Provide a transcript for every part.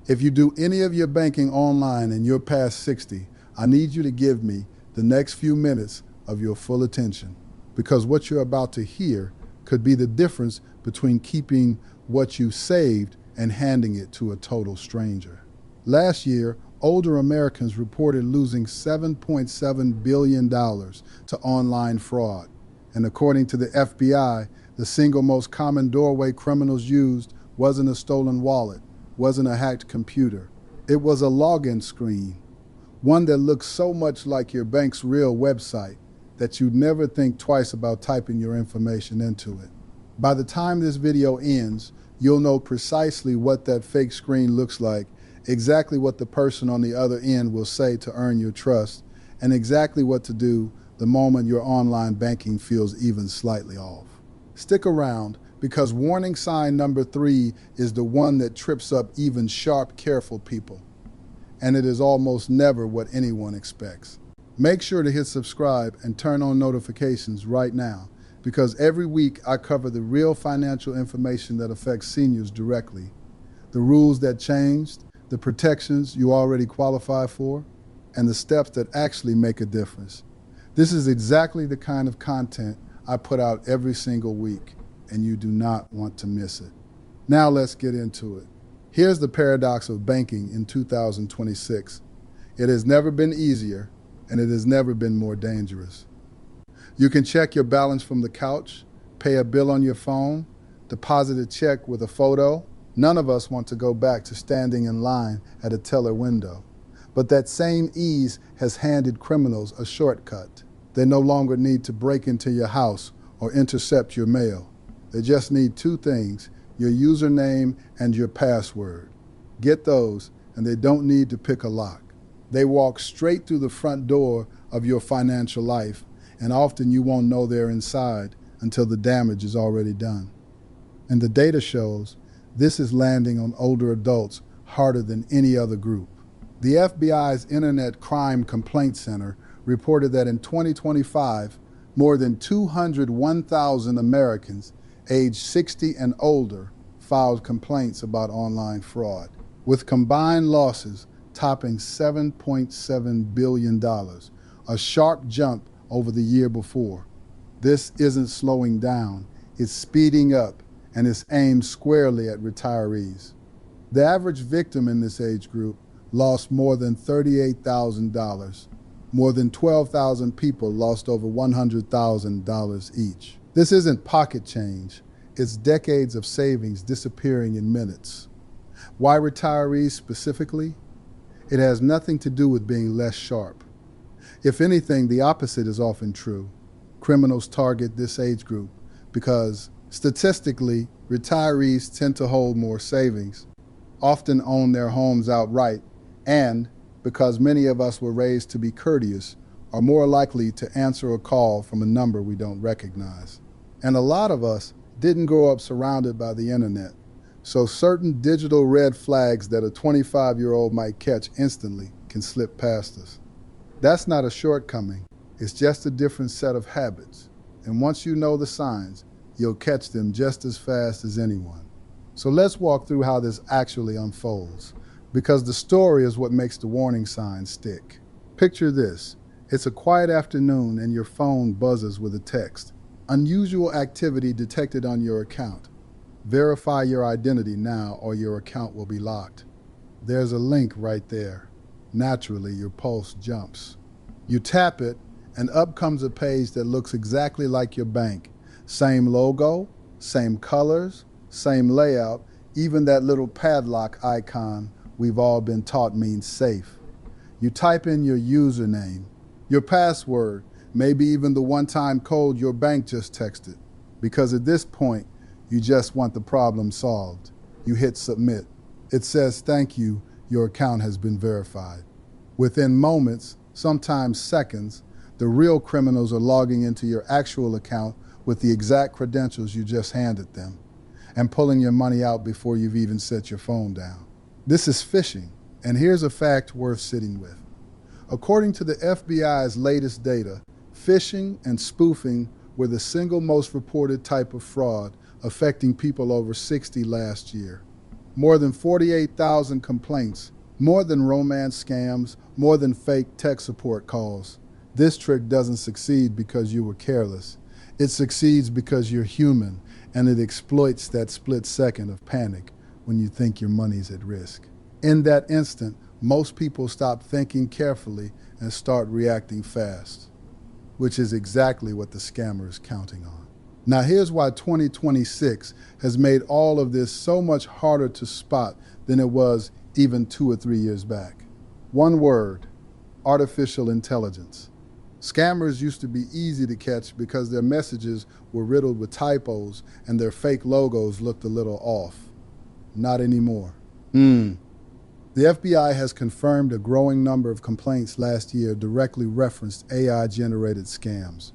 If you do any of your banking online and you're past 60, I need you to give me the next few minutes of your full attention, because what you're about to hear could be the difference between keeping what you saved and handing it to a total stranger. Last year, older Americans reported losing $7.7 billion to online fraud. And according to the FBI, the single most common doorway criminals used wasn't a stolen wallet, wasn't a hacked computer. It was a login screen, one that looked so much like your bank's real website that you'd never think twice about typing your information into it. By the time this video ends, you'll know precisely what that fake screen looks like, exactly what the person on the other end will say to earn your trust, and exactly what to do the moment your online banking feels even slightly off. Stick around, because warning sign number 3 is the one that trips up even sharp, careful people. And it is almost never what anyone expects. Make sure to hit subscribe and turn on notifications right now, because every week I cover the real financial information that affects seniors directly, the rules that changed, the protections you already qualify for, and the steps that actually make a difference. This is exactly the kind of content I put out every single week, and you do not want to miss it. Now let's get into it. Here's the paradox of banking in 2026. It has never been easier, and it has never been more dangerous. You can check your balance from the couch, pay a bill on your phone, deposit a check with a photo. None of us want to go back to standing in line at a teller window. But that same ease has handed criminals a shortcut. They no longer need to break into your house or intercept your mail. They just need 2 things: your username and your password. Get those, and they don't need to pick a lock. They walk straight through the front door of your financial life, and often you won't know they're inside until the damage is already done. And the data shows this is landing on older adults harder than any other group. The FBI's Internet Crime Complaint Center reported that in 2025, more than 201,000 Americans aged 60 and older filed complaints about online fraud, with combined losses topping $7.7 billion, a sharp jump over the year before. This isn't slowing down, it's speeding up, and it's aimed squarely at retirees. The average victim in this age group lost more than $38,000. More than 12,000 people lost over $100,000 each. This isn't pocket change, it's decades of savings disappearing in minutes. Why retirees specifically? It has nothing to do with being less sharp. If anything, the opposite is often true. Criminals target this age group because, statistically, retirees tend to hold more savings, often own their homes outright, and, because many of us were raised to be courteous, are more likely to answer a call from a number we don't recognize. And a lot of us didn't grow up surrounded by the internet, so certain digital red flags that a 25-year-old might catch instantly can slip past us. That's not a shortcoming, it's just a different set of habits. And once you know the signs, you'll catch them just as fast as anyone. So let's walk through how this actually unfolds, because the story is what makes the warning signs stick. Picture this. It's a quiet afternoon and your phone buzzes with a text. Unusual activity detected on your account. Verify your identity now or your account will be locked. There's a link right there. Naturally, your pulse jumps. You tap it, and up comes a page that looks exactly like your bank. Same logo, same colors, same layout, even that little padlock icon we've all been taught means safe. You type in your username, your password, maybe even the one-time code your bank just texted, because at this point, you just want the problem solved. You hit submit. It says, "Thank you, your account has been verified." Within moments, sometimes seconds, the real criminals are logging into your actual account with the exact credentials you just handed them, and pulling your money out before you've even set your phone down. This is phishing, and here's a fact worth sitting with. According to the FBI's latest data, phishing and spoofing were the single most reported type of fraud affecting people over 60 last year. More than 48,000 complaints, more than romance scams, more than fake tech support calls. This trick doesn't succeed because you were careless. It succeeds because you're human, and it exploits that split second of panic when you think your money's at risk. In that instant, most people stop thinking carefully and start reacting fast, which is exactly what the scammer is counting on. Now here's why 2026 has made all of this so much harder to spot than it was even 2 or 3 years back. One word: artificial intelligence. Scammers used to be easy to catch because their messages were riddled with typos and their fake logos looked a little off. Not anymore. The FBI has confirmed a growing number of complaints last year directly referenced AI-generated scams.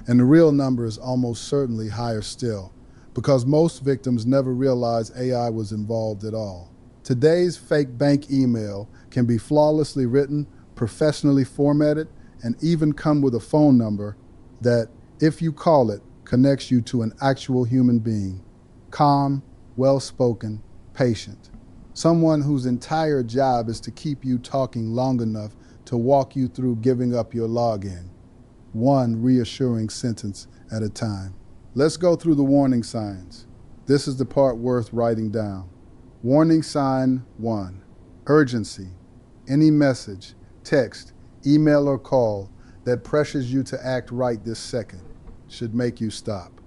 And the real number is almost certainly higher still, because most victims never realized AI was involved at all. Today's fake bank email can be flawlessly written, professionally formatted, and even come with a phone number that, if you call it, connects you to an actual human being. Calm, well-spoken, patient. Someone whose entire job is to keep you talking long enough to walk you through giving up your login, one reassuring sentence at a time. Let's go through the warning signs. This is the part worth writing down. Warning sign 1. Urgency. Any message, text, email, or call that pressures you to act right this second should make you stop.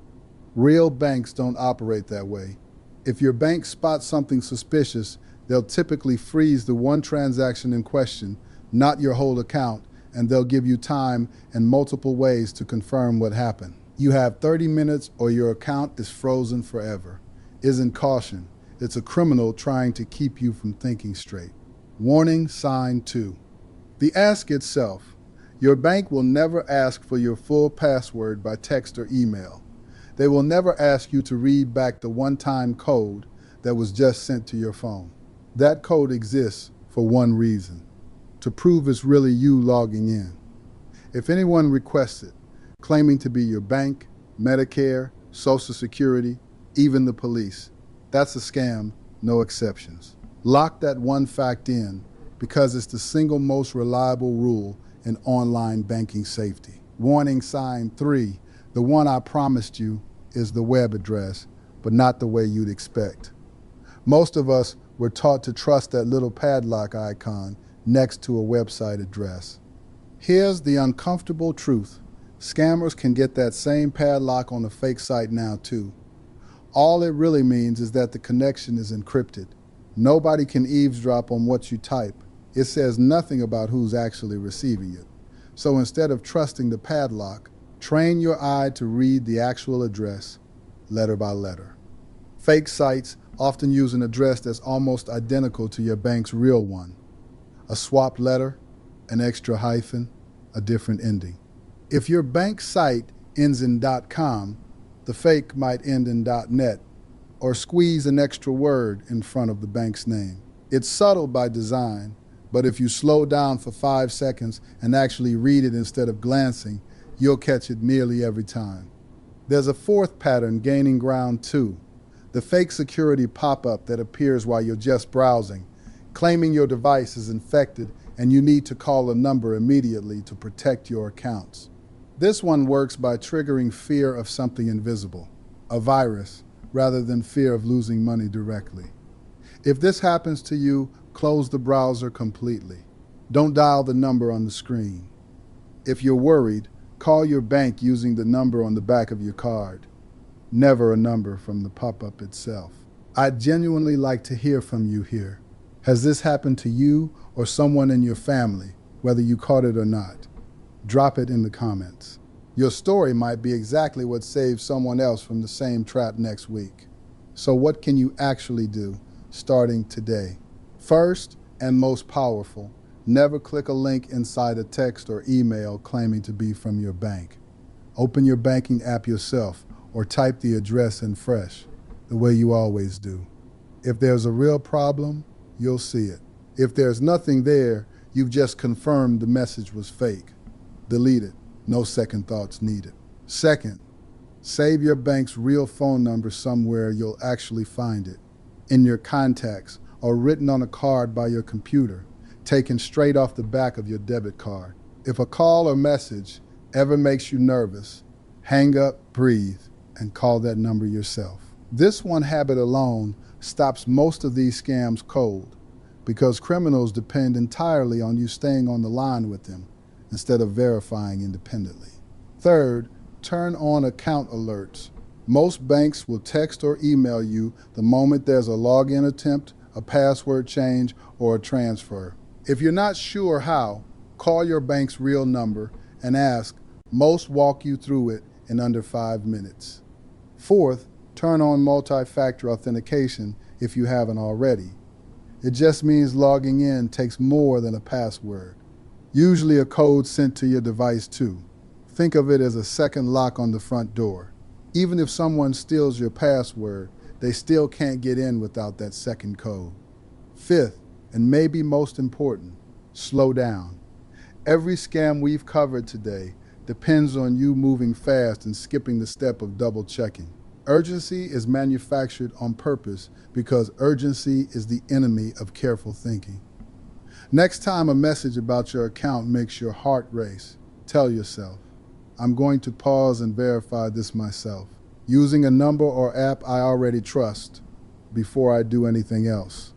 Real banks don't operate that way. If your bank spots something suspicious, they'll typically freeze the one transaction in question, not your whole account, and they'll give you time and multiple ways to confirm what happened. You have 30 minutes or your account is frozen forever. Isn't caution. It's a criminal trying to keep you from thinking straight. Warning sign 2. The ask itself. Your bank will never ask for your full password by text or email. They will never ask you to read back the one-time code that was just sent to your phone. That code exists for one reason: to prove it's really you logging in. If anyone requests it, claiming to be your bank, Medicare, Social Security, even the police, that's a scam, no exceptions. Lock that one fact in because it's the single most reliable rule in online banking safety. Warning sign 3, the one I promised you, is the web address, but not the way you'd expect. Most of us were taught to trust that little padlock icon next to a website address. Here's the uncomfortable truth. Scammers can get that same padlock on a fake site now too. All it really means is that the connection is encrypted. Nobody can eavesdrop on what you type. It says nothing about who's actually receiving it. So instead of trusting the padlock, train your eye to read the actual address, letter by letter. Fake sites often use an address that's almost identical to your bank's real one. A swapped letter, an extra hyphen, a different ending. If your bank site ends in .com, the fake might end in .net, or squeeze an extra word in front of the bank's name. It's subtle by design, but if you slow down for 5 seconds and actually read it instead of glancing, you'll catch it nearly every time. There's a fourth pattern gaining ground too: the fake security pop-up that appears while you're just browsing, claiming your device is infected and you need to call a number immediately to protect your accounts. This one works by triggering fear of something invisible, a virus, rather than fear of losing money directly. If this happens to you, close the browser completely. Don't dial the number on the screen. If you're worried, call your bank using the number on the back of your card, never a number from the pop-up itself. I'd genuinely like to hear from you here. Has this happened to you or someone in your family, whether you caught it or not? Drop it in the comments. Your story might be exactly what saved someone else from the same trap next week. So what can you actually do starting today? First, and most powerful, never click a link inside a text or email claiming to be from your bank. Open your banking app yourself or type the address in fresh, the way you always do. If there's a real problem, you'll see it. If there's nothing there, you've just confirmed the message was fake. Delete it. No second thoughts needed. Second, save your bank's real phone number somewhere you'll actually find it. in your contacts, or written on a card by your computer, taken straight off the back of your debit card. If a call or message ever makes you nervous, hang up, breathe, and call that number yourself. This one habit alone stops most of these scams cold, because criminals depend entirely on you staying on the line with them instead of verifying independently. Third, turn on account alerts. Most banks will text or email you the moment there's a login attempt, a password change, or a transfer. If you're not sure how, call your bank's real number and ask. Most walk you through it in under 5 minutes. Fourth, turn on multi-factor authentication if you haven't already. It just means logging in takes more than a password. Usually a code sent to your device too. Think of it as a second lock on the front door. Even if someone steals your password, they still can't get in without that second code. Fifth, and maybe most important, slow down. Every scam we've covered today depends on you moving fast and skipping the step of double checking. Urgency is manufactured on purpose because urgency is the enemy of careful thinking. Next time a message about your account makes your heart race, tell yourself, I'm going to pause and verify this myself, using a number or app I already trust before I do anything else.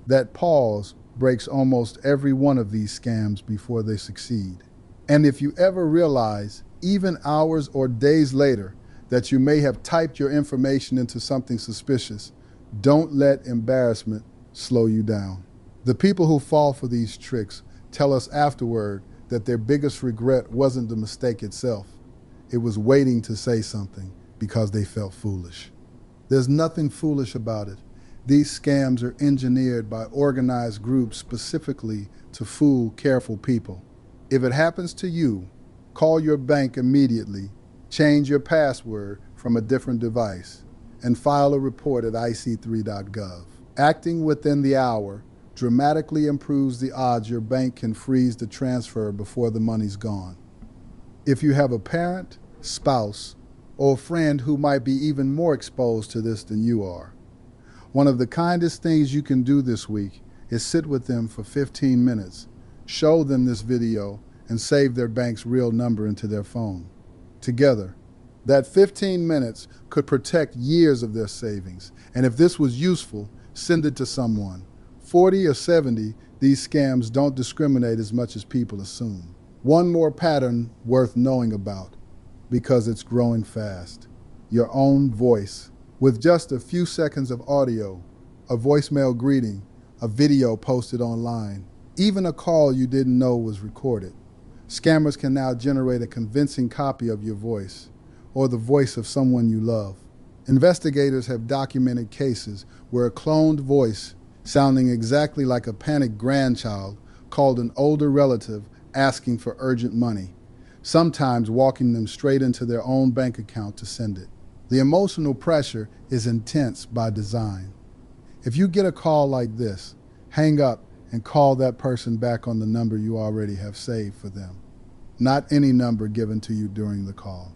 That pause breaks almost every one of these scams before they succeed. And if you ever realize, even hours or days later, that you may have typed your information into something suspicious, don't let embarrassment slow you down. The people who fall for these tricks tell us afterward that their biggest regret wasn't the mistake itself. It was waiting to say something because they felt foolish. There's nothing foolish about it. These scams are engineered by organized groups specifically to fool careful people. If it happens to you, call your bank immediately, change your password from a different device, and file a report at ic3.gov. Acting within the hour dramatically improves the odds your bank can freeze the transfer before the money's gone. If you have a parent, spouse, or a friend who might be even more exposed to this than you are, one of the kindest things you can do this week is sit with them for 15 minutes, show them this video, and save their bank's real number into their phone. Together, that 15 minutes could protect years of their savings. And if this was useful, send it to someone. 40 or 70, these scams don't discriminate as much as people assume. One more pattern worth knowing about, because it's growing fast. Your own voice. With just a few seconds of audio, a voicemail greeting, a video posted online, even a call you didn't know was recorded. Scammers can now generate a convincing copy of your voice, or the voice of someone you love. Investigators have documented cases where a cloned voice, sounding exactly like a panicked grandchild, called an older relative asking for urgent money, sometimes walking them straight into their own bank account to send it. The emotional pressure is intense by design. If you get a call like this, hang up and call that person back on the number you already have saved for them, not any number given to you during the call.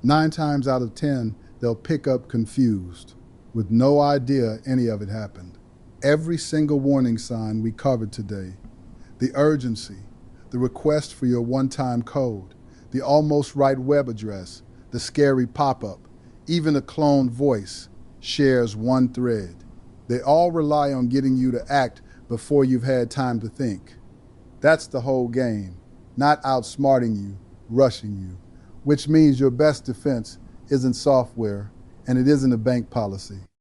9 times out of 10, they'll pick up confused, with no idea any of it happened. Every single warning sign we covered today, the urgency, the request for your one-time code, the almost right web address, the scary pop-up, even a cloned voice, shares one thread. They all rely on getting you to act before you've had time to think. That's the whole game, not outsmarting you, rushing you, which means your best defense isn't software and it isn't a bank policy.